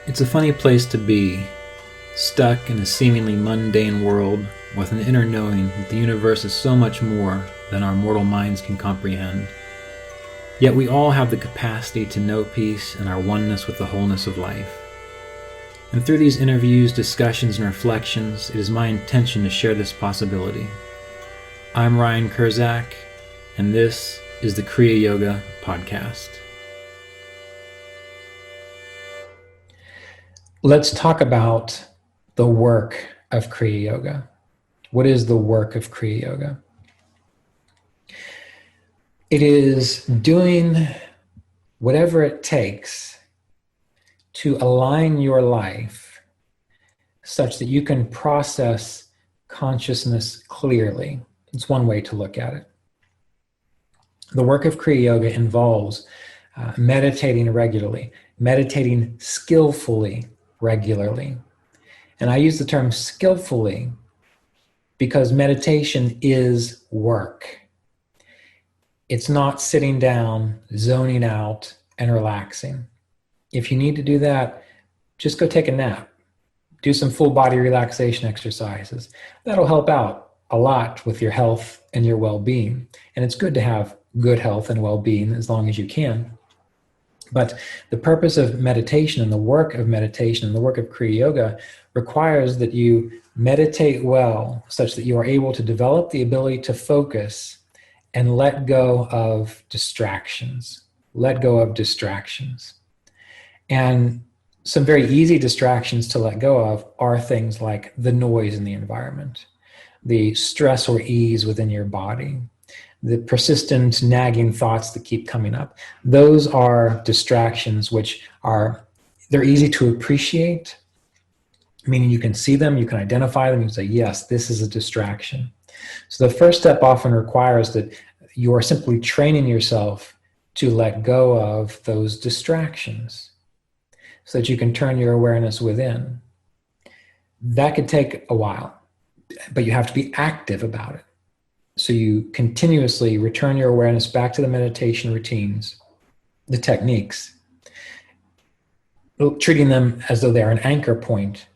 It's a funny place to be, stuck in a seemingly mundane world with an inner knowing that the universe is so much more than our mortal minds can comprehend. Yet we all have the capacity to know peace and our oneness with the wholeness of life. And through these interviews, discussions, and reflections, it is my intention to share this possibility. I'm Ryan Kurczak, and this is the Kriya Yoga Podcast. Let's talk about the work of Kriya Yoga. What is the work of Kriya Yoga? It is doing whatever it takes to align your life such that you can process consciousness clearly. It's one way to look at it. The work of Kriya Yoga involves meditating regularly, meditating skillfully regularly. And I use the term skillfully because meditation is work. It's not sitting down, zoning out, and relaxing. If you need to do that, just go take a nap. Do some full body relaxation exercises. That'll help out a lot with your health and your well-being. And it's good to have good health and well-being as long as you can. But the purpose of meditation and the work of meditation and the work of Kriya Yoga requires that you meditate well such that you are able to develop the ability to focus and let go of distractions. Let go of distractions. And some very easy distractions to let go of are things like the noise in the environment, the stress or ease within your body, the persistent nagging thoughts that keep coming up. Those are distractions which they're easy to appreciate, meaning you can see them, you can identify them, you can say, yes, this is a distraction. So the first step often requires that you are simply training yourself to let go of those distractions so that you can turn your awareness within. That could take a while, but you have to be active about it. So you continuously return your awareness back to the meditation routines, the techniques, treating them as though they're an anchor point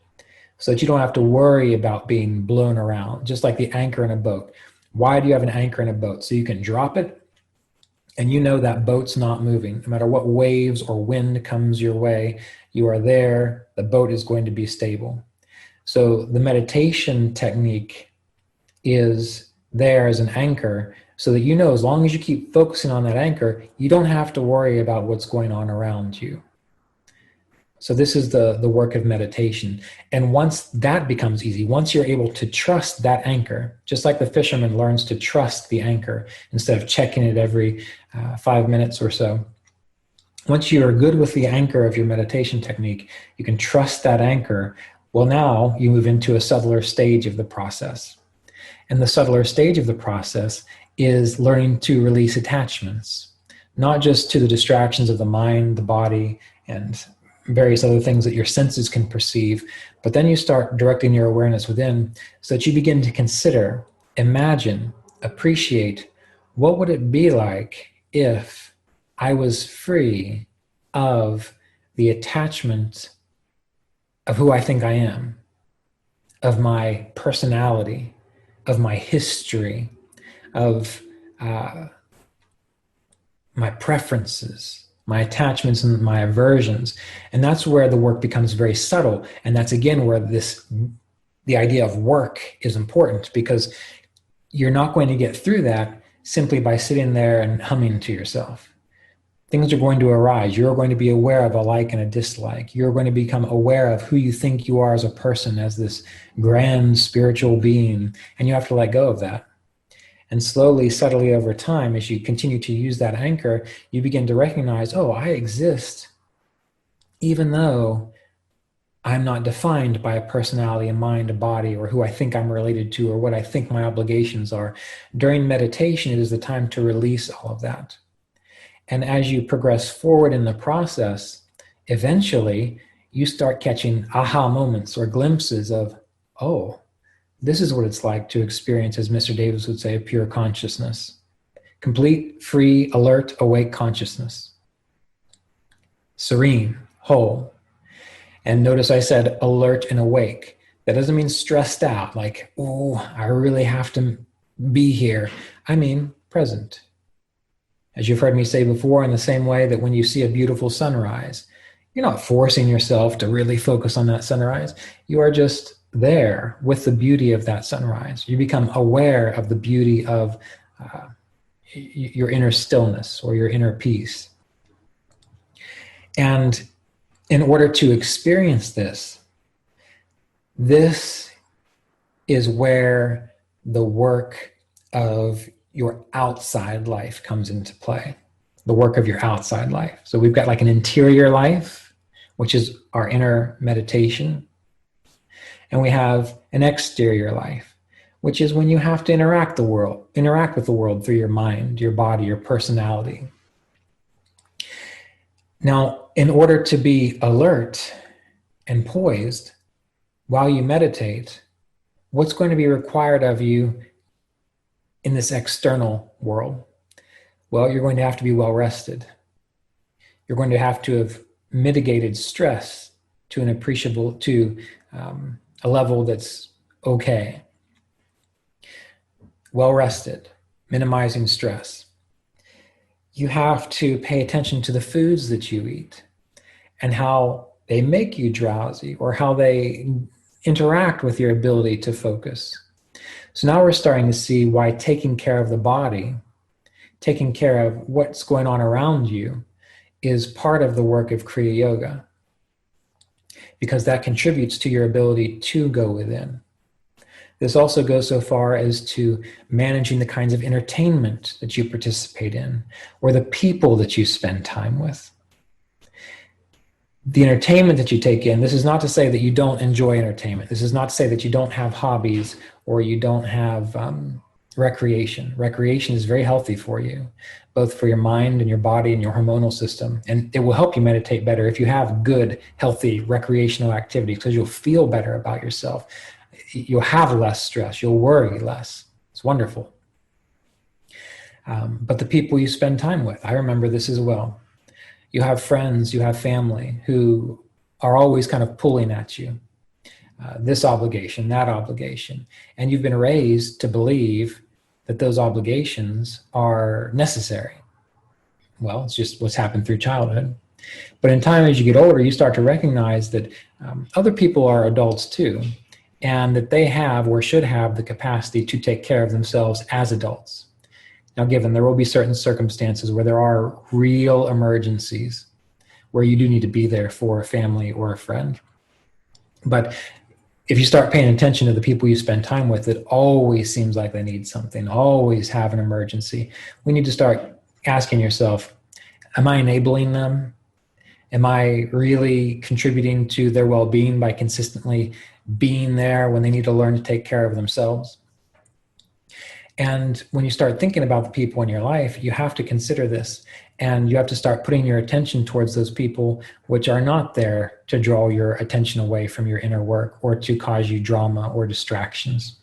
so that you don't have to worry about being blown around, just like the anchor in a boat. Why do you have an anchor in a boat? So you can drop it and you know that boat's not moving. No matter what waves or wind comes your way, you are there, the boat is going to be stable. So the meditation technique is there as an anchor so that you know as long as you keep focusing on that anchor, you don't have to worry about what's going on around you. So this is the work of meditation. And once that becomes easy, once you're able to trust that anchor, just like the fisherman learns to trust the anchor instead of checking it every 5 minutes or so, once you are good with the anchor of your meditation technique, you can trust that anchor. Well, now you move into a subtler stage of the process. And the subtler stage of the process is learning to release attachments, not just to the distractions of the mind, the body, and various other things that your senses can perceive, but then you start directing your awareness within so that you begin to consider, imagine, appreciate, what would it be like if I was free of the attachment of who I think I am, of my personality, of my history, of my preferences, my attachments and my aversions. And that's where the work becomes very subtle. And that's again where the idea of work is important, because you're not going to get through that simply by sitting there and humming to yourself. Things are going to arise. You're going to be aware of a like and a dislike. You're going to become aware of who you think you are as a person, as this grand spiritual being, and you have to let go of that. And slowly, subtly over time, as you continue to use that anchor, you begin to recognize, oh, I exist, even though I'm not defined by a personality, a mind, a body, or who I think I'm related to, or what I think my obligations are. During meditation, it is the time to release all of that. And as you progress forward in the process, eventually you start catching aha moments or glimpses of, oh, this is what it's like to experience, as Mr. Davis would say, pure consciousness. Complete, free, alert, awake consciousness. Serene, whole. And notice I said alert and awake. That doesn't mean stressed out, like, oh, I really have to be here. I mean present. As you've heard me say before, in the same way that when you see a beautiful sunrise, you're not forcing yourself to really focus on that sunrise. You are just there with the beauty of that sunrise. You become aware of the beauty of your inner stillness or your inner peace. And in order to experience this is where the work of your outside life comes into play. The work of your outside life. So we've got like an interior life, which is our inner meditation. And we have an exterior life, which is when you have to interact with the world through your mind, your body, your personality. Now, in order to be alert and poised while you meditate, what's going to be required of you in this external world? Well, you're going to have to be well rested. You're going to have mitigated stress to a level that's okay. Well rested, minimizing stress. You have to pay attention to the foods that you eat and how they make you drowsy or how they interact with your ability to focus. So now we're starting to see why taking care of the body, taking care of what's going on around you, is part of the work of Kriya Yoga, because that contributes to your ability to go within. This also goes so far as to managing the kinds of entertainment that you participate in or the people that you spend time with. The entertainment that you take in, this is not to say that you don't enjoy entertainment. This is not to say that you don't have hobbies or you don't have recreation. Recreation is very healthy for you, both for your mind and your body and your hormonal system. And it will help you meditate better if you have good, healthy recreational activities, because you'll feel better about yourself. You'll have less stress. You'll worry less. It's wonderful. But the people you spend time with, I remember this as well. You have friends, you have family who are always kind of pulling at you. This obligation, that obligation. And you've been raised to believe that those obligations are necessary. Well, it's just what's happened through childhood. But in time, as you get older, you start to recognize that other people are adults too, and that they have or should have the capacity to take care of themselves as adults. Now, given there will be certain circumstances where there are real emergencies where you do need to be there for a family or a friend. But if you start paying attention to the people you spend time with, it always seems like they need something, always have an emergency. We need to start asking yourself, am I enabling them? Am I really contributing to their well-being by consistently being there when they need to learn to take care of themselves? And when you start thinking about the people in your life, you have to consider this, and you have to start putting your attention towards those people which are not there to draw your attention away from your inner work or to cause you drama or distractions.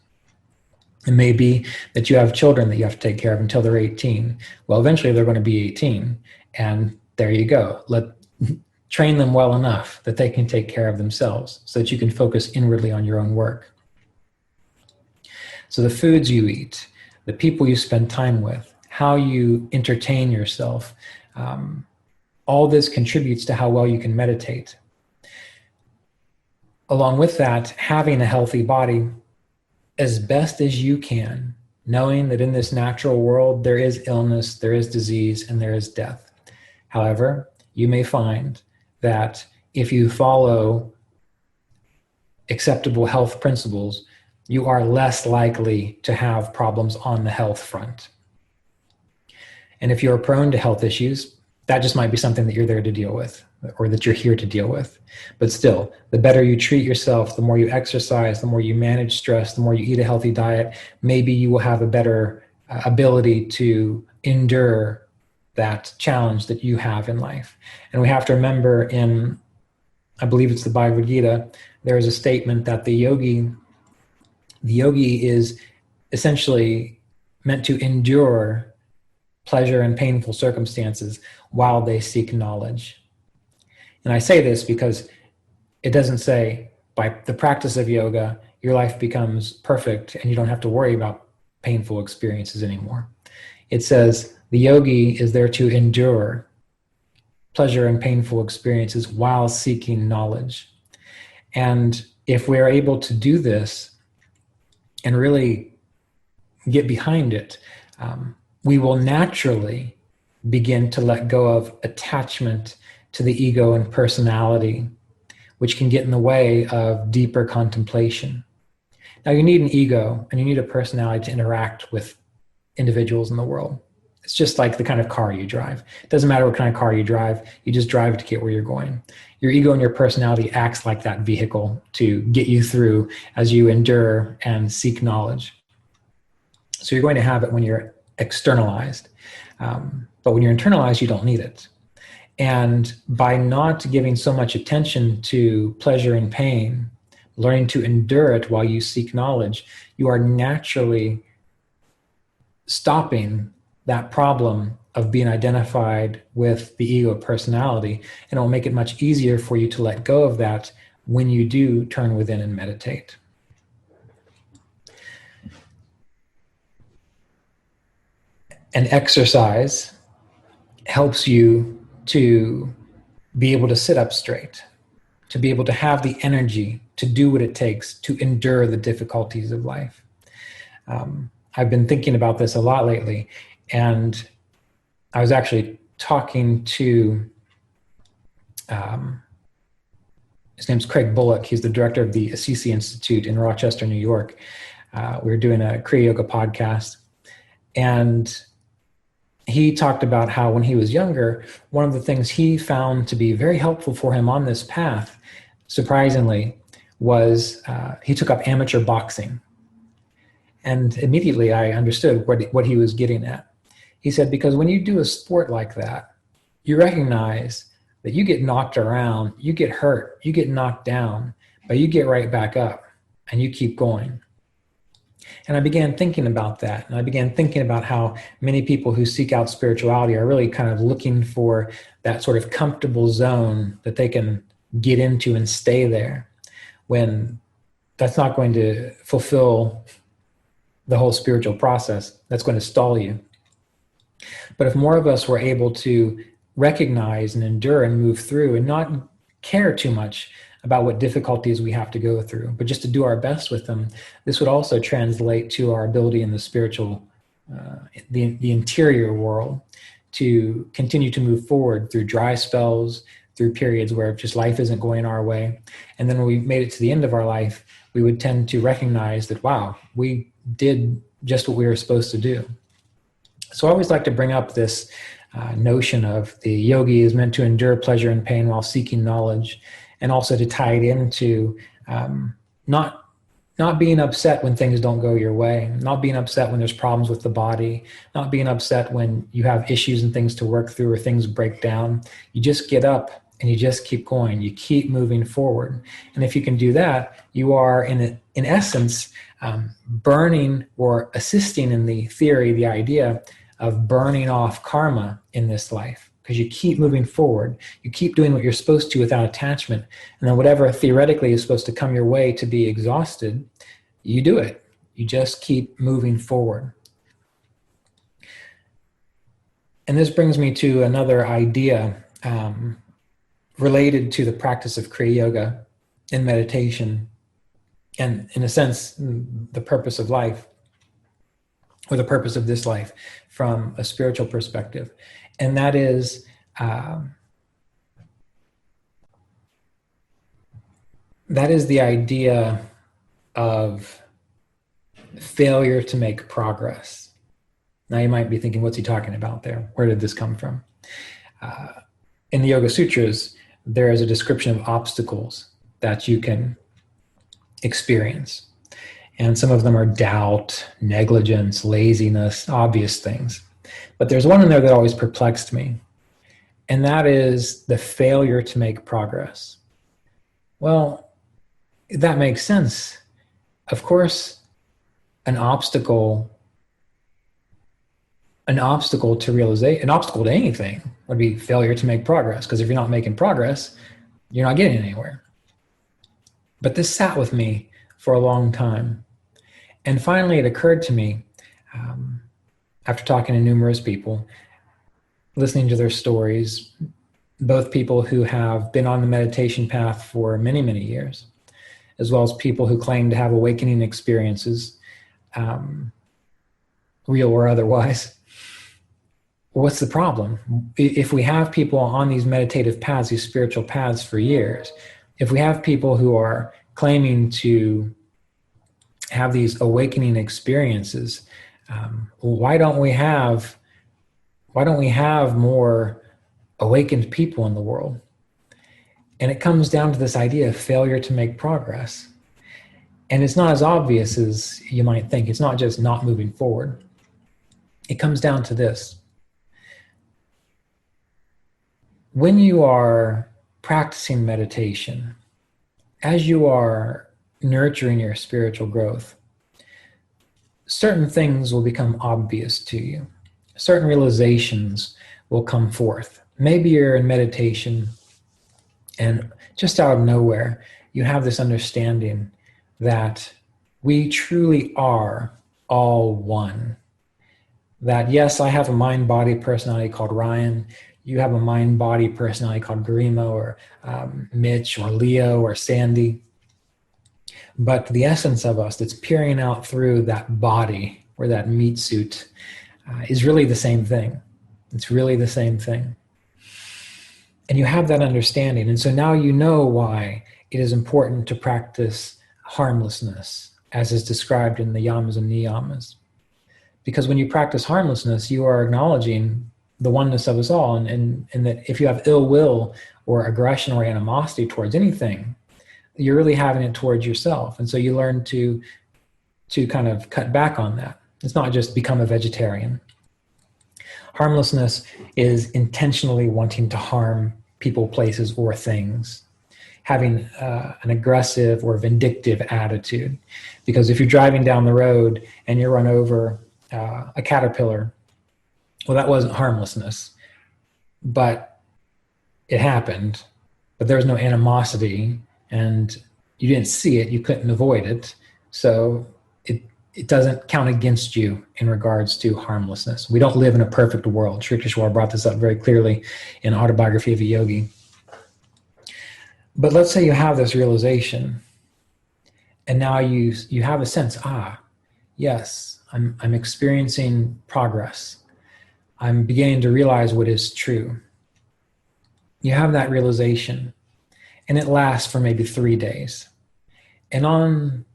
It may be that you have children that you have to take care of until they're 18. Well, eventually they're going to be 18, and there you go. Train them well enough that they can take care of themselves so that you can focus inwardly on your own work. So the foods you eat, the people you spend time with, how you entertain yourself, all this contributes to how well you can meditate. Along with that, having a healthy body as best as you can, knowing that in this natural world there is illness, there is disease, and there is death. However, you may find that if you follow acceptable health principles, you are less likely to have problems on the health front. And if you're prone to health issues, that just might be something that you're there to deal with, or that you're here to deal with. But still, the better you treat yourself, the more you exercise, the more you manage stress, the more you eat a healthy diet, maybe you will have a better ability to endure that challenge that you have in life. And we have to remember I believe it's the Bhagavad Gita, there is a statement that the yogi is essentially meant to endure pleasure and painful circumstances while they seek knowledge. And I say this because It doesn't say by the practice of yoga, your life becomes perfect and you don't have to worry about painful experiences anymore. It says the yogi is there to endure pleasure and painful experiences while seeking knowledge. And if we're able to do this and really get behind it, we will naturally begin to let go of attachment to the ego and personality, which can get in the way of deeper contemplation. Now, you need an ego and you need a personality to interact with individuals in the world. It's just like the kind of car you drive. It doesn't matter what kind of car you drive, you just drive to get where you're going. Your ego and your personality acts like that vehicle to get you through as you endure and seek knowledge. So you're going to have it when you're externalized. But when you're internalized, you don't need it. And by not giving so much attention to pleasure and pain, learning to endure it while you seek knowledge, you are naturally stopping that problem of being identified with the ego personality, and it will make it much easier for you to let go of that when you do turn within and meditate. An exercise helps you to be able to sit up straight, to be able to have the energy to do what it takes to endure the difficulties of life. I've been thinking about this a lot lately, and I was actually talking to, his name's Craig Bullock. He's the director of the Assisi Institute in Rochester, New York. We were doing a Kriya Yoga podcast, and he talked about how when he was younger, one of the things he found to be very helpful for him on this path, surprisingly, was he took up amateur boxing. And immediately I understood what he was getting at. He said, because when you do a sport like that, you recognize that you get knocked around, you get hurt, you get knocked down, but you get right back up and you keep going. And I began thinking about that. And I began thinking about how many people who seek out spirituality are really kind of looking for that sort of comfortable zone that they can get into and stay there, when that's not going to fulfill the whole spiritual process. That's going to stall you. But if more of us were able to recognize and endure and move through and not care too much about what difficulties we have to go through, but just to do our best with them, this would also translate to our ability in the spiritual, the interior world, to continue to move forward through dry spells, through periods where just life isn't going our way. And then when we made it to the end of our life, we would tend to recognize that, wow, we did just what we were supposed to do. So I always like to bring up this notion of the yogi is meant to endure pleasure and pain while seeking knowledge, and also to tie it into not being upset when things don't go your way, not being upset when there's problems with the body, not being upset when you have issues and things to work through or things break down. You just get up and you just keep going. You keep moving forward. And if you can do that, you are in essence burning or assisting in the theory, the idea of burning off karma in this life, because you keep moving forward. You keep doing what you're supposed to without attachment. And then whatever theoretically is supposed to come your way to be exhausted, you do it. You just keep moving forward. And this brings me to another idea related to the practice of Kriya Yoga and meditation, and in a sense, the purpose of life, or the purpose of this life from a spiritual perspective. And that is the idea of failure to make progress. Now you might be thinking, what's he talking about there? Where did this come from? In the Yoga Sutras, there is a description of obstacles that you can experience. And some of them are doubt, negligence, laziness, obvious things. But there's one in there that always perplexed me, and that is the failure to make progress. Well, that makes sense. Of course, an obstacle to anything would be failure to make progress, because if you're not making progress, you're not getting anywhere. But this sat with me for a long time. And finally, it occurred to me, after talking to numerous people, listening to their stories, both people who have been on the meditation path for many, many years, as well as people who claim to have awakening experiences, real or otherwise. What's the problem? If we have people on these meditative paths, these spiritual paths for years, if we have people who are claiming to have these awakening experiences, why don't we have more awakened people in the world? And it comes down to this idea of failure to make progress. And it's not as obvious as you might think. It's not just not moving forward. It comes down to this. When you are practicing meditation, as you are nurturing your spiritual growth, certain things will become obvious to you. Certain realizations will come forth. Maybe you're in meditation and just out of nowhere, you have this understanding that we truly are all one. That yes, I have a mind-body personality called Ryan. You have a mind-body personality called Garima or Mitch or Leo or Sandy. But the essence of us that's peering out through that body or that meat suit is really the same thing. It's really the same thing. And you have that understanding. And so now you know why it is important to practice harmlessness, as is described in the yamas and niyamas. Because when you practice harmlessness, you are acknowledging the oneness of us all, and that if you have ill will or aggression or animosity towards anything, you're really having it towards yourself. And so you learn to kind of cut back on that. It's not just become a vegetarian. Harmlessness is intentionally wanting to harm people, places, or things, having an aggressive or vindictive attitude. Because if you're driving down the road and you run over a caterpillar, well, that wasn't harmlessness, but it happened. But there was no animosity, and you didn't see it, you couldn't avoid it. So it doesn't count against you in regards to harmlessness. We don't live in a perfect world. Sri Kishore brought this up very clearly in Autobiography of a Yogi. But let's say you have this realization, and now you have a sense, yes, I'm experiencing progress. I'm beginning to realize what is true. You have that realization, and it lasts for maybe 3 days. And on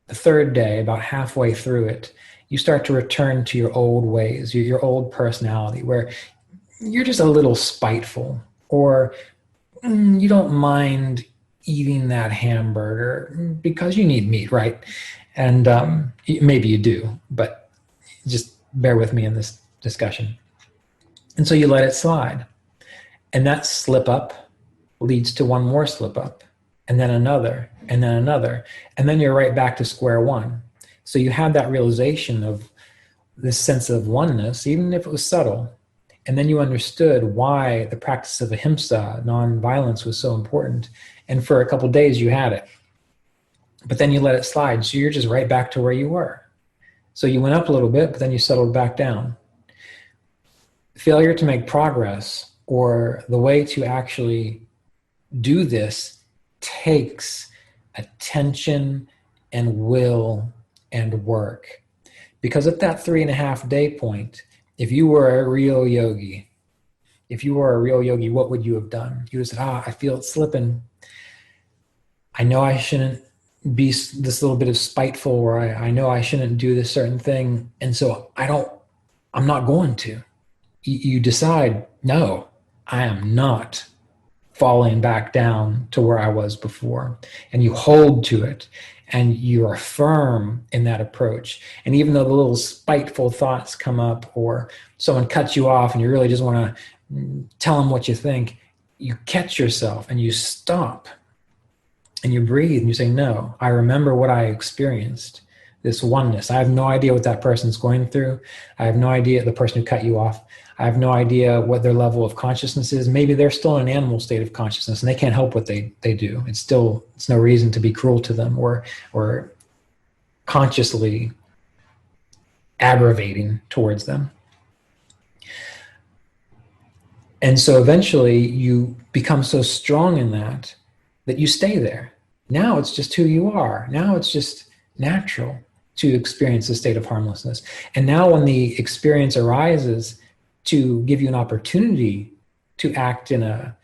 the third day, about halfway through it, you start to return to your old ways, your old personality, where you're just a little spiteful, or you don't mind eating that hamburger because you need meat, right? And maybe you do, but just bear with me in this discussion. And so you let it slide. And that slip up leads to one more slip up, and then another, and then another. And then you're right back to square one. So you have that realization of this sense of oneness, even if it was subtle. And then you understood why the practice of ahimsa, nonviolence, was so important. And for a couple of days you had it. But then you let it slide. So you're just right back to where you were. So you went up a little bit, but then you settled back down. Failure to make progress, or the way to actually do this, takes attention and will and work. Because at that 3.5 day point, if you were a real yogi, what would you have done? You would have said, I feel it slipping. I know I shouldn't be this little bit of spiteful, or I know I shouldn't do this certain thing. And so I'm not going to. You decide, no, I am not falling back down to where I was before. And you hold to it, and you are firm in that approach. And even though the little spiteful thoughts come up, or someone cuts you off and you really just want to tell them what you think, you catch yourself and you stop and you breathe and you say, no, I remember what I experienced, this oneness. I have no idea what that person's going through. I have no idea, the person who cut you off. I have no idea what their level of consciousness is. Maybe they're still in an animal state of consciousness and they can't help what they do. It's no reason to be cruel to them or consciously aggravating towards them. And so eventually you become so strong in that you stay there. Now it's just who you are. Now it's just natural to experience a state of harmlessness. And now when the experience arises to give you an opportunity to act in a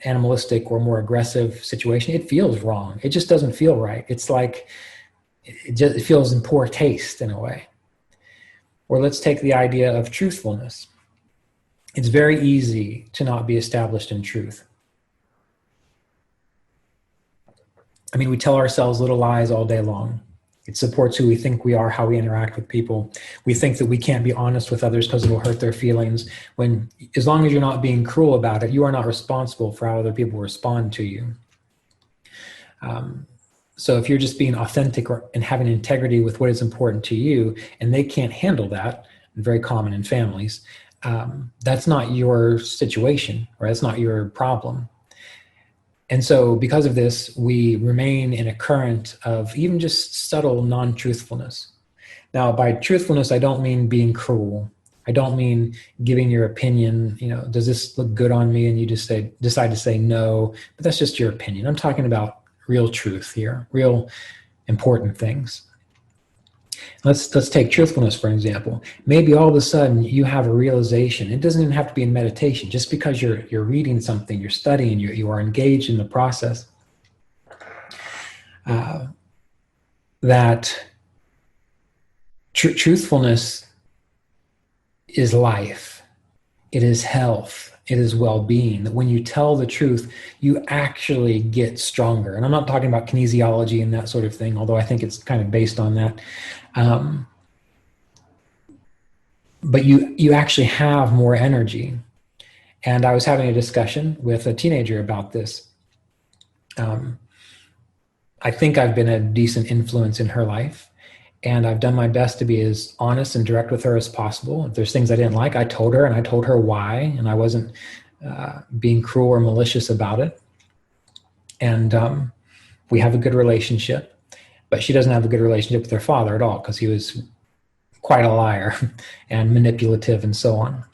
animalistic or more aggressive situation, it feels wrong. It just doesn't feel right. It's like it feels in poor taste in a way. Or let's take the idea of truthfulness. It's very easy to not be established in truth. I mean, we tell ourselves little lies all day long. It supports who we think we are, how we interact with people. We think that we can't be honest with others because it will hurt their feelings. When, as long as you're not being cruel about it, you are not responsible for how other people respond to you. So if you're just being authentic and having integrity with what is important to you, and they can't handle that, very common in families, that's not your situation, or that's not your problem. And so because of this, we remain in a current of even just subtle non-truthfulness. Now, by truthfulness, I don't mean being cruel. I don't mean giving your opinion, does this look good on me? And you just decide to say no, but that's just your opinion. I'm talking about real truth here, real important things. Let's take truthfulness, for example. Maybe all of a sudden you have a realization. It doesn't even have to be in meditation. Just because you're reading something, you're studying, you are engaged in the process, that truthfulness is life. It is health. It is well-being. That when you tell the truth, you actually get stronger. And I'm not talking about kinesiology and that sort of thing, although I think it's kind of based on that. But you actually have more energy. And I was having a discussion with a teenager about this. I think I've been a decent influence in her life, and I've done my best to be as honest and direct with her as possible. If there's things I didn't like, I told her, and I told her why, and I wasn't being cruel or malicious about it. And we have a good relationship. But she doesn't have a good relationship with her father at all, because he was quite a liar and manipulative and so on.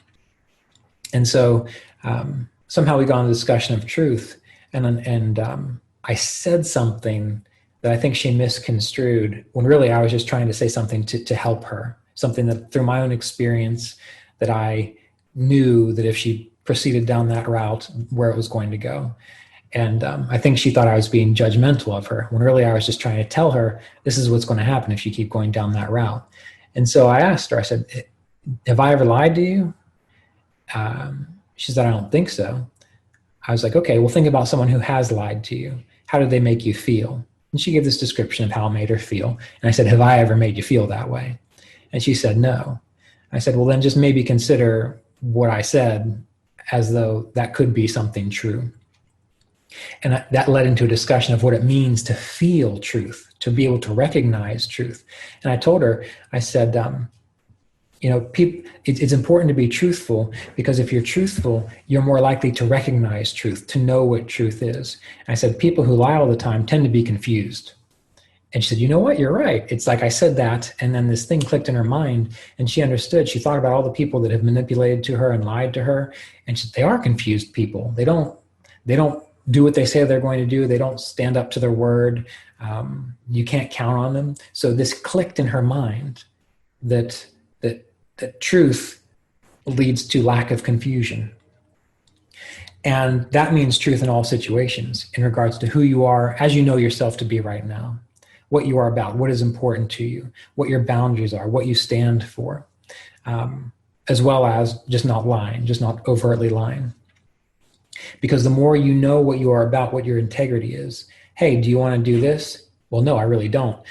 And so somehow we got into the discussion of truth, and I said something that I think she misconstrued, when really I was just trying to say something to help her, something that through my own experience that I knew that if she proceeded down that route, where it was going to go. And I think she thought I was being judgmental of her, when really I was just trying to tell her, this is what's going to happen if you keep going down that route. And so I asked her, I said, have I ever lied to you? She said, I don't think so. I was like, okay, well, think about someone who has lied to you. How did they make you feel? And she gave this description of how it made her feel. And I said, have I ever made you feel that way? And she said, no. I said, well, then just maybe consider what I said as though that could be something true. And that led into a discussion of what it means to feel truth, to be able to recognize truth. And I told her, I said, it's important to be truthful, because if you're truthful, you're more likely to recognize truth, to know what truth is. And I said, people who lie all the time tend to be confused. And she said, you know what, you're right. It's like I said that, and then this thing clicked in her mind, and she understood. She thought about all the people that have manipulated to her and lied to her, and she said, they are confused people. They don't do what they say they're going to do. They don't stand up to their word. You can't count on them. So this clicked in her mind that truth leads to lack of confusion. And that means truth in all situations in regards to who you are as you know yourself to be right now, what you are about, what is important to you, what your boundaries are, what you stand for, as well as just not lying, just not overtly lying. Because the more you know what you are about, what your integrity is. Hey, do you want to do this? Well, no, I really don't.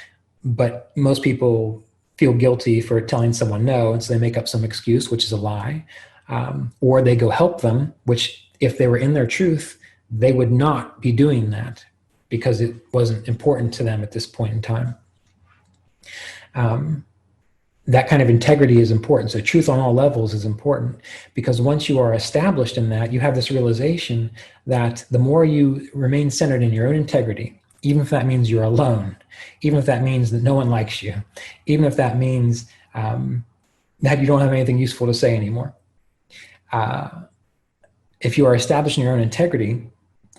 But most people feel guilty for telling someone no, and so they make up some excuse, which is a lie. Or they go help them, which if they were in their truth, they would not be doing that because it wasn't important to them at this point in time. that kind of integrity is important. So truth on all levels is important, because once you are established in that, you have this realization that the more you remain centered in your own integrity, even if that means you're alone, even if that means that no one likes you, even if that means that you don't have anything useful to say anymore. If you are established in your own integrity,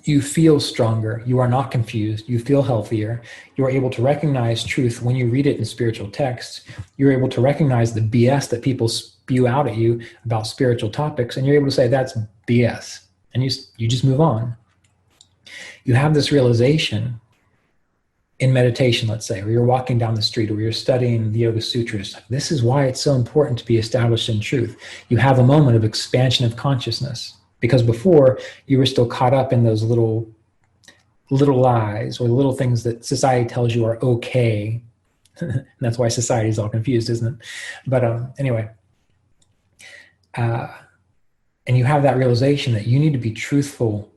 you feel stronger, you are not confused, you feel healthier, you are able to recognize truth when you read it in spiritual texts, you're able to recognize the BS that people spew out at you about spiritual topics, and you're able to say, that's BS, and you just move on. You have this realization in meditation, let's say, or you're walking down the street, or you're studying the Yoga Sutras. This is why it's so important to be established in truth. You have a moment of expansion of consciousness, because before you were still caught up in those little lies, or little things that society tells you are okay. And that's why society is all confused, isn't it? But anyway, and you have that realization that you need to be truthful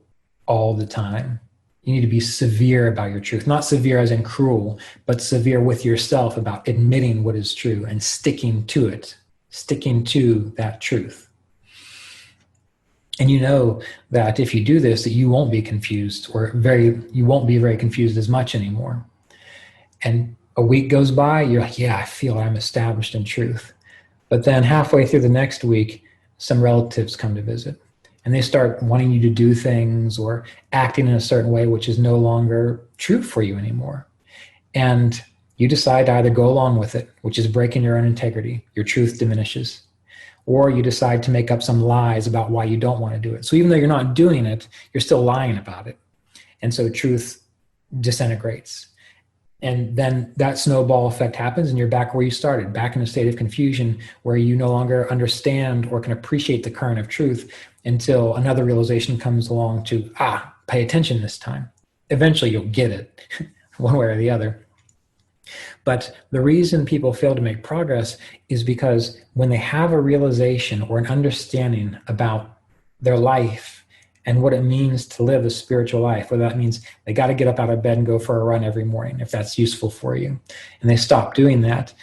all the time. You need to be severe about your truth, not severe as in cruel, but severe with yourself about admitting what is true and sticking to it, sticking to that truth. And you know that if you do this, that you won't be confused, or you won't be very confused as much anymore. And a week goes by, you're like, yeah, I feel I'm established in truth. But then halfway through the next week, some relatives come to visit, and they start wanting you to do things or acting in a certain way, which is no longer true for you anymore. And you decide to either go along with it, which is breaking your own integrity, your truth diminishes, or you decide to make up some lies about why you don't want to do it. So even though you're not doing it, you're still lying about it. And so truth disintegrates. And then that snowball effect happens, and you're back where you started, back in a state of confusion where you no longer understand or can appreciate the current of truth until another realization comes along to, pay attention this time. Eventually you'll get it one way or the other. But the reason people fail to make progress is because when they have a realization or an understanding about their life and what it means to live a spiritual life, whether that means they got to get up out of bed and go for a run every morning, if that's useful for you, and they stop doing that,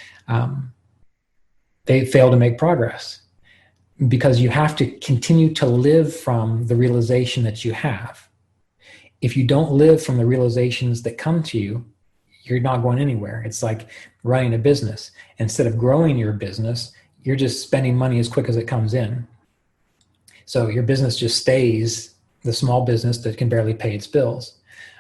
they fail to make progress, because you have to continue to live from the realization that you have. If you don't live from the realizations that come to you, you're not going anywhere. It's like running a business. Instead of growing your business, you're just spending money as quick as it comes in. So your business just stays the small business that can barely pay its bills,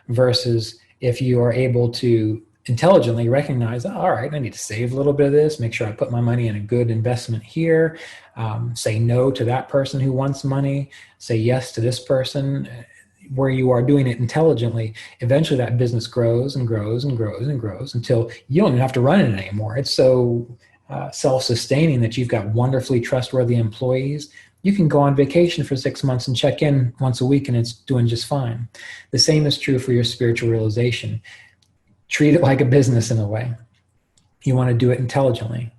versus if you are able to intelligently recognize, all right, I need to save a little bit of this, make sure I put my money in a good investment here, say no to that person who wants money, say yes to this person. Where you are doing it intelligently, eventually that business grows and grows and grows and grows until you don't even have to run it anymore. It's so self-sustaining that you've got wonderfully trustworthy employees. You can go on vacation for 6 months and check in once a week, and it's doing just fine. The same is true for your spiritual realization. Treat it like a business in a way. You want to do it intelligently.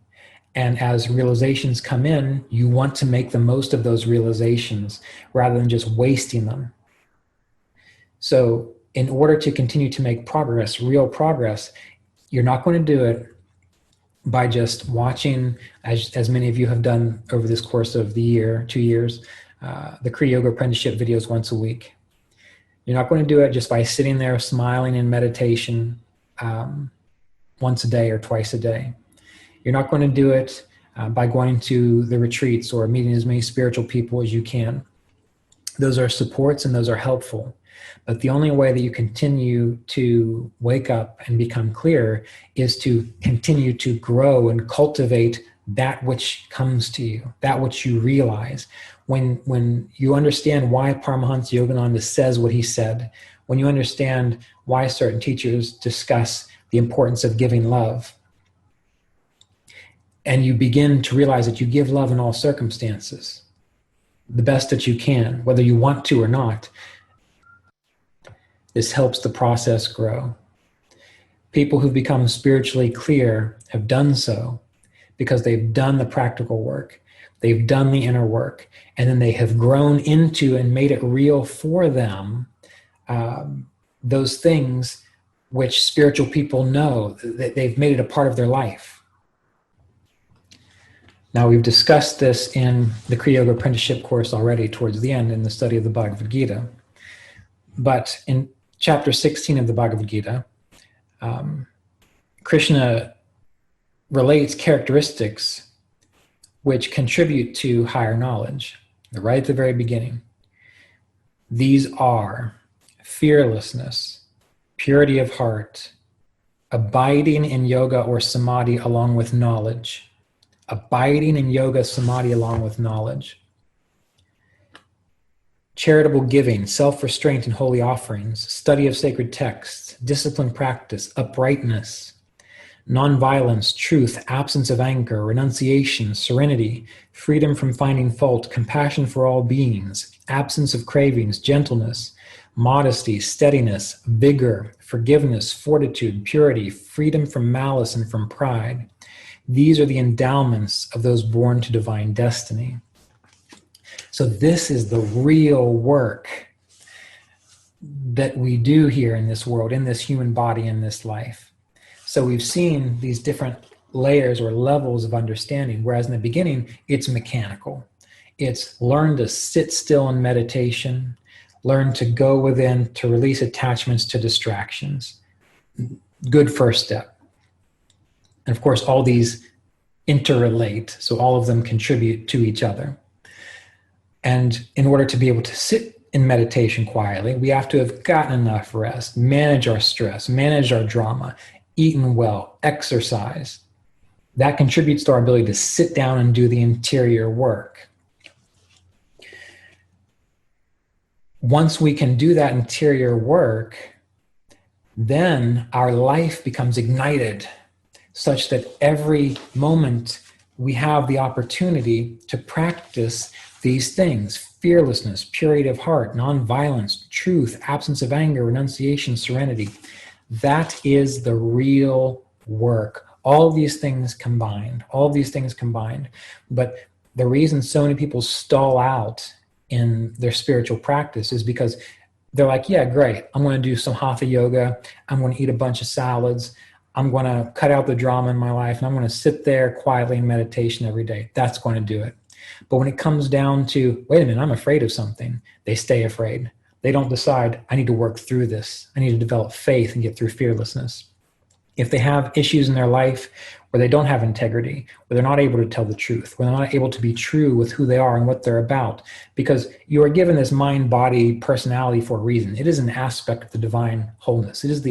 And as realizations come in, you want to make the most of those realizations rather than just wasting them. So in order to continue to make progress, real progress, you're not going to do it by just watching, as many of you have done over this course of the year, 2 years, the Kriya Yoga Apprenticeship videos once a week. You're not going to do it just by sitting there smiling in meditation once a day or twice a day. You're not going to do it by going to the retreats or meeting as many spiritual people as you can. Those are supports and those are helpful. But the only way that you continue to wake up and become clear is to continue to grow and cultivate that which comes to you, that which you realize. When you understand why Paramahansa Yogananda says what he said, when you understand why certain teachers discuss the importance of giving love, and you begin to realize that you give love in all circumstances, the best that you can, whether you want to or not, this helps the process grow. People who've become spiritually clear have done so because they've done the practical work. They've done the inner work, and then they have grown into and made it real for them, those things which spiritual people know, that they've made it a part of their life. Now, we've discussed this in the Kriya Yoga Apprenticeship course already towards the end in the study of the Bhagavad Gita. But in chapter 16 of the Bhagavad Gita, Krishna relates characteristics which contribute to higher knowledge, right at the very beginning. These are fearlessness, purity of heart, abiding in yoga or samadhi along with knowledge, abiding in yoga, samadhi along with knowledge, charitable giving, self-restraint in holy offerings, study of sacred texts, disciplined practice, uprightness, nonviolence, truth, absence of anger, renunciation, serenity, freedom from finding fault, compassion for all beings, absence of cravings, gentleness, modesty, steadiness, vigor, forgiveness, fortitude, purity, freedom from malice and from pride. These are the endowments of those born to divine destiny. So this is the real work that we do here in this world, in this human body, in this life. So we've seen these different layers or levels of understanding, whereas in the beginning, it's mechanical. It's learn to sit still in meditation, learn to go within, to release attachments to distractions. Good first step. And of course, all these interrelate, so all of them contribute to each other. And in order to be able to sit in meditation quietly, we have to have gotten enough rest, manage our stress, manage our drama, eaten well, exercise. That contributes to our ability to sit down and do the interior work. Once we can do that interior work, then our life becomes ignited such that every moment we have the opportunity to practice these things: fearlessness, purity of heart, nonviolence, truth, absence of anger, renunciation, serenity. That is the real work. All these things combined, But the reason so many people stall out in their spiritual practice is because they're like, yeah, great, I'm going to do some hatha yoga. I'm going to eat a bunch of salads. I'm going to cut out the drama in my life, and I'm going to sit there quietly in meditation every day. That's going to do it. But when it comes down to, wait a minute, I'm afraid of something, they stay afraid. They don't decide, I need to work through this. I need to develop faith and get through fearlessness. If they have issues in their life where they don't have integrity, where they're not able to tell the truth, where they're not able to be true with who they are and what they're about, because you are given this mind, body, personality for a reason. It is an aspect of the divine wholeness. It is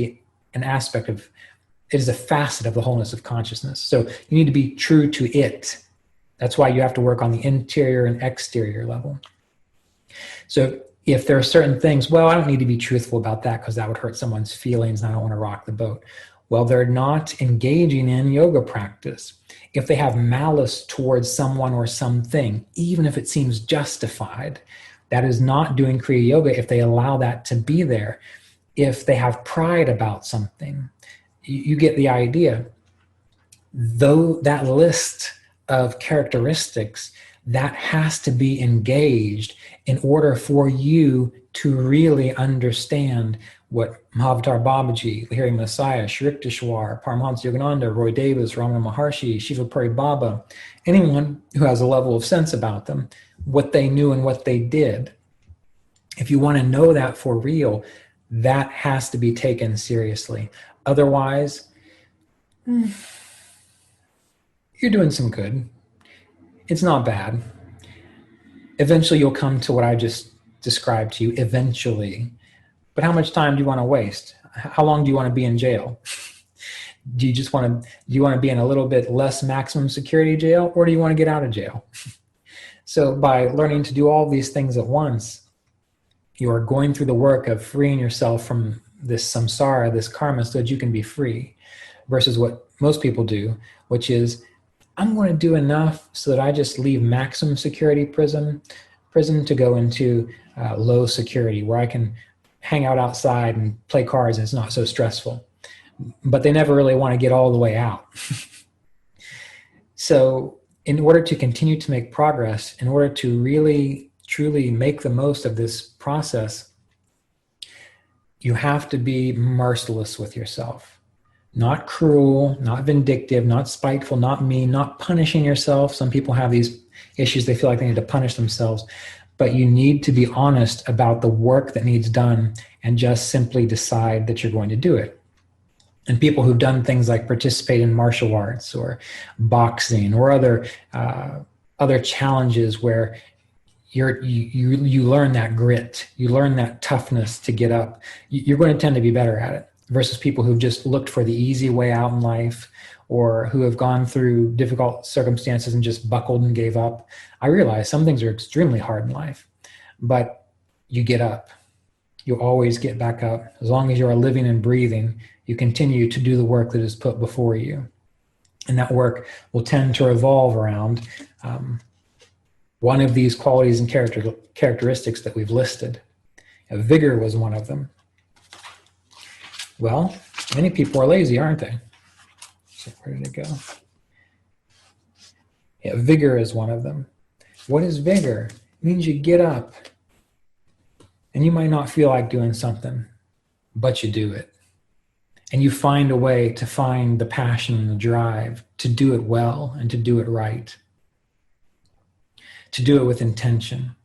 a facet of the wholeness of consciousness. So you need to be true to it. That's why you have to work on the interior and exterior level. So if there are certain things, well, I don't need to be truthful about that because that would hurt someone's feelings and I don't want to rock the boat. Well, they're not engaging in yoga practice. If they have malice towards someone or something, even if it seems justified, that is not doing Kriya Yoga if they allow that to be there. If they have pride about something, you get the idea. Though that list of characteristics, that has to be engaged in order for you to really understand what Mahavatar Babaji, Lahiri Messiah, Shri Yukteswar, Paramahansa Yogananda, Roy Davis, Ramana Maharshi, Shiva Puri Baba, anyone who has a level of sense about them, what they knew and what they did. If you want to know that for real, that has to be taken seriously. Otherwise, you're doing some good. It's not bad. Eventually you'll come to what I just described to you, eventually. But how much time do you want to waste? How long do you want to be in jail? Do you want to be in a little bit less maximum security jail, or do you want to get out of jail? So by learning to do all these things at once, you are going through the work of freeing yourself from this samsara, this karma, so that you can be free, versus what most people do, which is, I'm going to do enough so that I just leave maximum security prison to go into low security, where I can hang out outside and play cards and it's not so stressful. But they never really want to get all the way out. So in order to continue to make progress, in order to really, truly make the most of this process, you have to be merciless with yourself. not cruel, not vindictive, not spiteful, not mean, not punishing yourself. Some people have these issues. They feel like they need to punish themselves. But you need to be honest about the work that needs done and just simply decide that you're going to do it. And people who've done things like participate in martial arts or boxing or other challenges where you learn that grit, you learn that toughness to get up, you're going to tend to be better at it versus people who've just looked for the easy way out in life or who have gone through difficult circumstances and just buckled and gave up. I realize some things are extremely hard in life, but you get up. You always get back up. As long as you are living and breathing, you continue to do the work that is put before you. And that work will tend to revolve around one of these qualities and characteristics that we've listed. Vigor was one of them. Well, many people are lazy, aren't they? So where did it go? Yeah, vigor is one of them. What is vigor? It means you get up and you might not feel like doing something, but you do it. And you find a way to find the passion and the drive to do it well and to do it right. To do it with intention.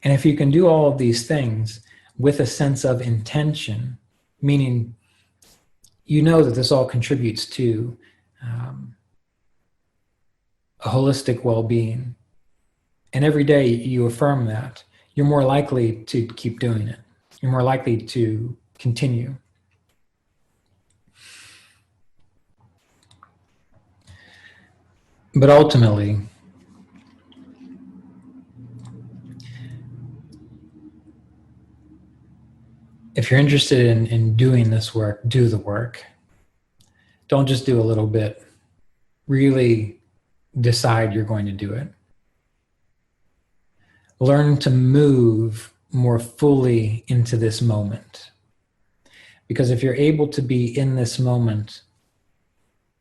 And if you can do all of these things with a sense of intention, meaning you know that this all contributes to a holistic well-being, and every day you affirm that, you're more likely to keep doing it. You're more likely to continue. But ultimately, if you're interested in doing this work, do the work. Don't just do a little bit. Really decide you're going to do it. Learn to move more fully into this moment. Because if you're able to be in this moment,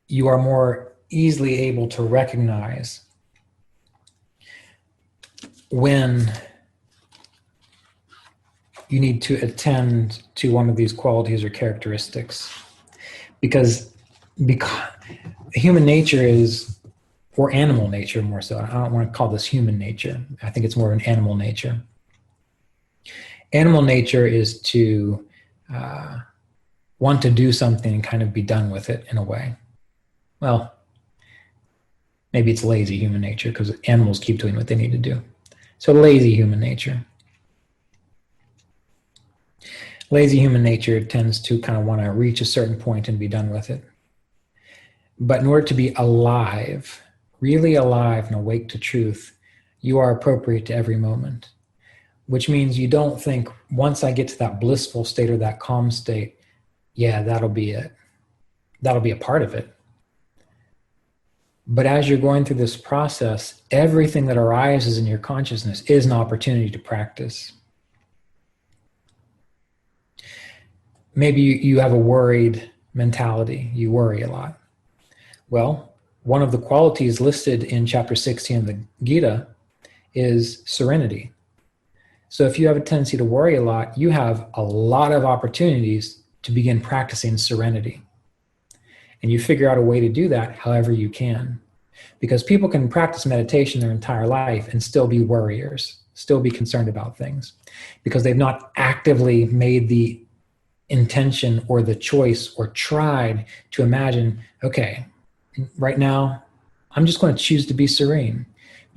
you are more easily able to recognize when you need to attend to one of these qualities or characteristics. Because human nature is, or animal nature more so, I don't want to call this human nature. I think it's more of an animal nature. Animal nature is to want to do something and kind of be done with it in a way. Well, maybe it's lazy human nature because animals keep doing what they need to do. So lazy human nature. Lazy human nature tends to kind of want to reach a certain point and be done with it. But in order to be alive, really alive and awake to truth, you are appropriate to every moment. Which means you don't think, once I get to that blissful state or that calm state, yeah, that'll be it. That'll be a part of it. But as you're going through this process, everything that arises in your consciousness is an opportunity to practice. Maybe you have a worried mentality. You worry a lot. Well, one of the qualities listed in chapter 16 of the Gita is serenity. So if you have a tendency to worry a lot, you have a lot of opportunities to begin practicing serenity. And you figure out a way to do that however you can. Because people can practice meditation their entire life and still be worriers, still be concerned about things. Because they've not actively made the intention or the choice or tried to imagine, okay, right now, I'm just going to choose to be serene.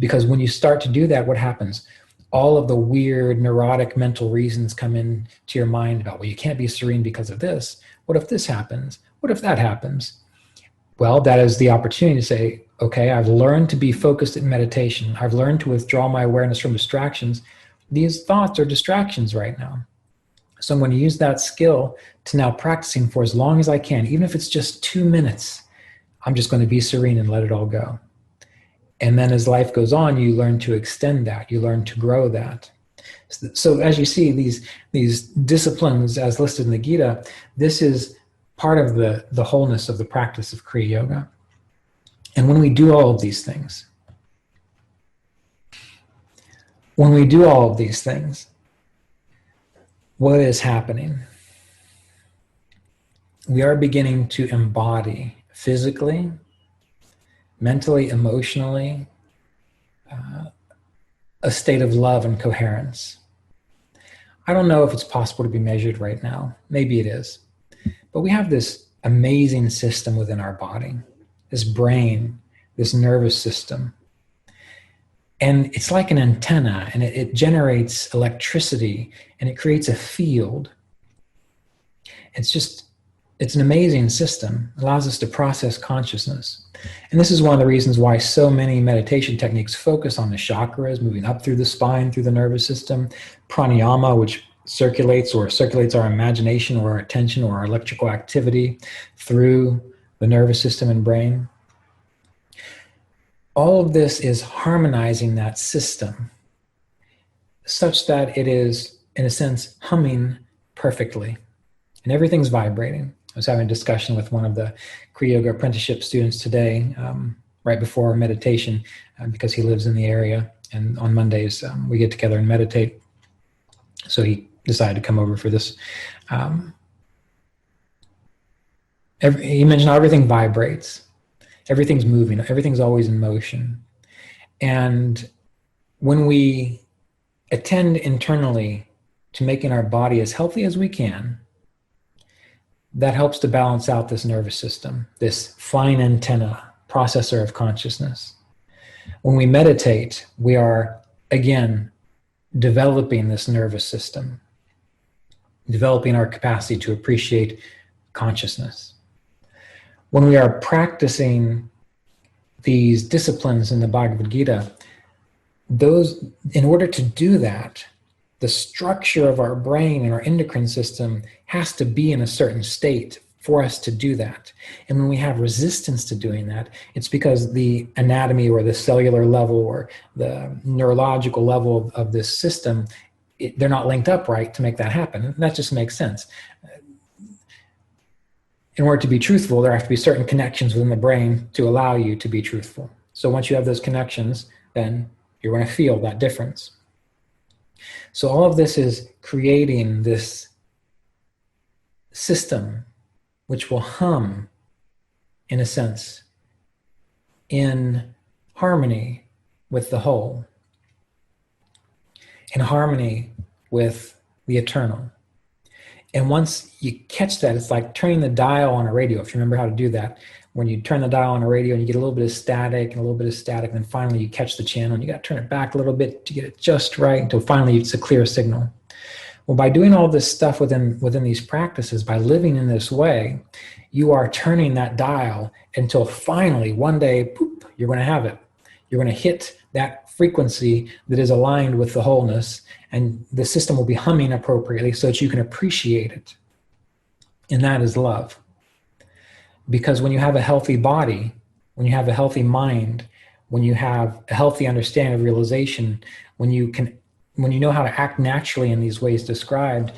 Because when you start to do that, what happens? All of the weird, neurotic mental reasons come in to your mind about, well, you can't be serene because of this. What if this happens? What if that happens? Well, that is the opportunity to say, okay, I've learned to be focused in meditation. I've learned to withdraw my awareness from distractions. These thoughts are distractions right now. So I'm going to use that skill to now practicing for as long as I can, even if it's just 2 minutes. I'm just going to be serene and let it all go. And then as life goes on, you learn to extend that. You learn to grow that. So as you see, these disciplines as listed in the Gita, this is part of the wholeness of the practice of Kriya Yoga. And when we do all of these things, what is happening? we are beginning to embody physically, mentally, emotionally, a state of love and coherence. I don't know if it's possible to be measured right now. Maybe it is. But we have this amazing system within our body, this brain, this nervous system. And it's like an antenna, and it generates electricity, and it creates a field. It's an amazing system. It allows us to process consciousness. And this is one of the reasons why so many meditation techniques focus on the chakras, moving up through the spine, through the nervous system. Pranayama, which circulates our imagination or our attention or our electrical activity through the nervous system and brain. All of this is harmonizing that system such that it is, in a sense, humming perfectly. And everything's vibrating. I was having a discussion with one of the Kriya Yoga Apprenticeship students today, right before our meditation, because he lives in the area. And on Mondays, we get together and meditate. So he decided to come over for this. He mentioned how everything vibrates. Everything's moving. Everything's always in motion. And when we attend internally to making our body as healthy as we can, that helps to balance out this nervous system, this fine antenna, processor of consciousness. When we meditate, we are, again, developing this nervous system, developing our capacity to appreciate consciousness. When we are practicing these disciplines in the Bhagavad Gita, in order to do that, the structure of our brain and our endocrine system has to be in a certain state for us to do that. And when we have resistance to doing that, it's because the anatomy or the cellular level or the neurological level of this system, they're not linked up right to make that happen. And that just makes sense. In order to be truthful, there have to be certain connections within the brain to allow you to be truthful. So once you have those connections, then you're going to feel that difference. So all of this is creating this system which will hum, in a sense, in harmony with the whole, in harmony with the eternal. And once you catch that, it's like turning the dial on a radio, if you remember how to do that. When you turn the dial on a radio and you get a little bit of static and a little bit of static, and then finally you catch the channel and you got to turn it back a little bit to get it just right until finally it's a clear signal. Well, by doing all this stuff within these practices, by living in this way, you are turning that dial until finally one day, poop, you're going to have it. You're going to hit that frequency that is aligned with the wholeness, and the system will be humming appropriately so that you can appreciate it. And that is love. Because when you have a healthy body, when you have a healthy mind, when you have a healthy understanding of realization, when you know how to act naturally in these ways described,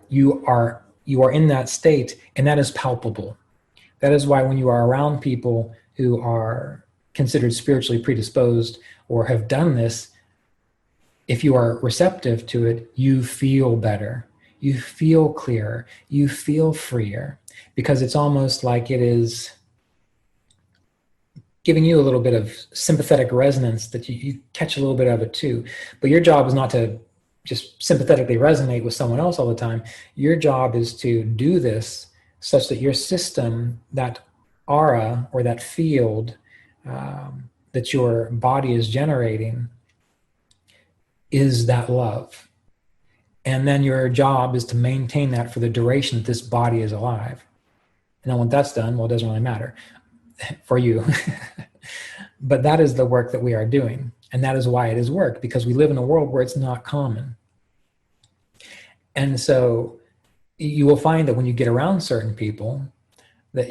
you are in that state, and that is palpable. That is why when you are around people who are considered spiritually predisposed or have done this, if you are receptive to it, you feel better. You feel clearer. You feel freer, because it's almost like it is giving you a little bit of sympathetic resonance that you catch a little bit of it too. But your job is not to just sympathetically resonate with someone else all the time. Your job is to do this such that your system, that aura or that field that your body is generating, is that love. And then your job is to maintain that for the duration that this body is alive. And then when that's done, well, it doesn't really matter for you. But that is the work that we are doing. And that is why it is work, because we live in a world where it's not common. And so you will find that when you get around certain people, that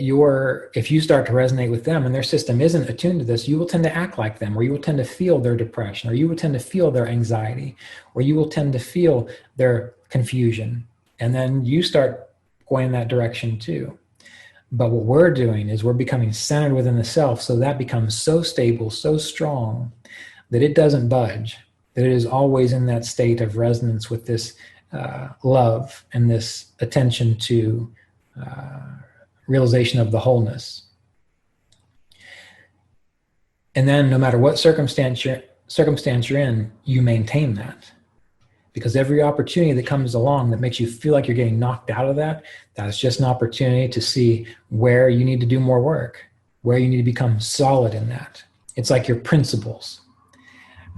if you start to resonate with them and their system isn't attuned to this, you will tend to act like them, or you will tend to feel their depression, or you will tend to feel their anxiety, or you will tend to feel their confusion. And then you start going in that direction too. But what we're doing is we're becoming centered within the self, so that becomes so stable, so strong, that it doesn't budge, that it is always in that state of resonance with this love and this attention to realization of the wholeness. And then no matter what circumstance you're in, you maintain that. Because every opportunity that comes along that makes you feel like you're getting knocked out of that, that's just an opportunity to see where you need to do more work, where you need to become solid in that. It's like your principles.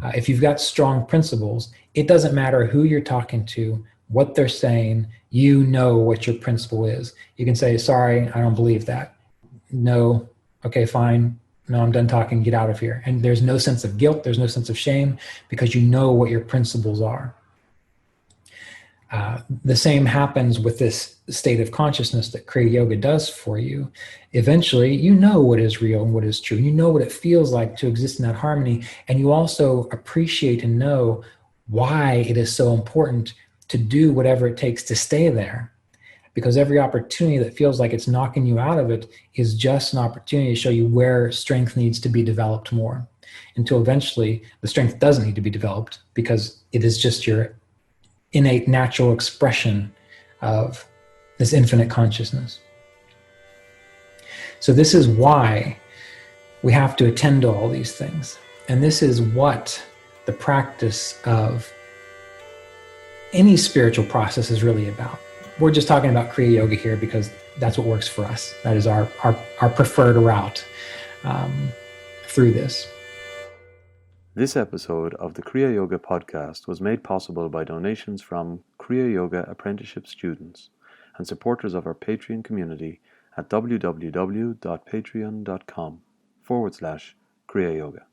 If you've got strong principles, it doesn't matter who you're talking to, what they're saying, you know what your principle is. You can say, sorry, I don't believe that. No, okay, fine. No, I'm done talking, get out of here. And there's no sense of guilt, there's no sense of shame, because you know what your principles are. The same happens with this state of consciousness that Kriya Yoga does for you. Eventually, you know what is real and what is true. You know what it feels like to exist in that harmony. And you also appreciate and know why it is so important to do whatever it takes to stay there. Because every opportunity that feels like it's knocking you out of it is just an opportunity to show you where strength needs to be developed more. Until eventually, the strength doesn't need to be developed because it is just your innate natural expression of this infinite consciousness. So this is why we have to attend to all these things. And this is what the practice of any spiritual process is really about. We're just talking about Kriya Yoga here because that's what works for us. That is our preferred route through this. This episode of the Kriya Yoga Podcast was made possible by donations from Kriya Yoga Apprenticeship students and supporters of our Patreon community at www.patreon.com/Kriya Yoga.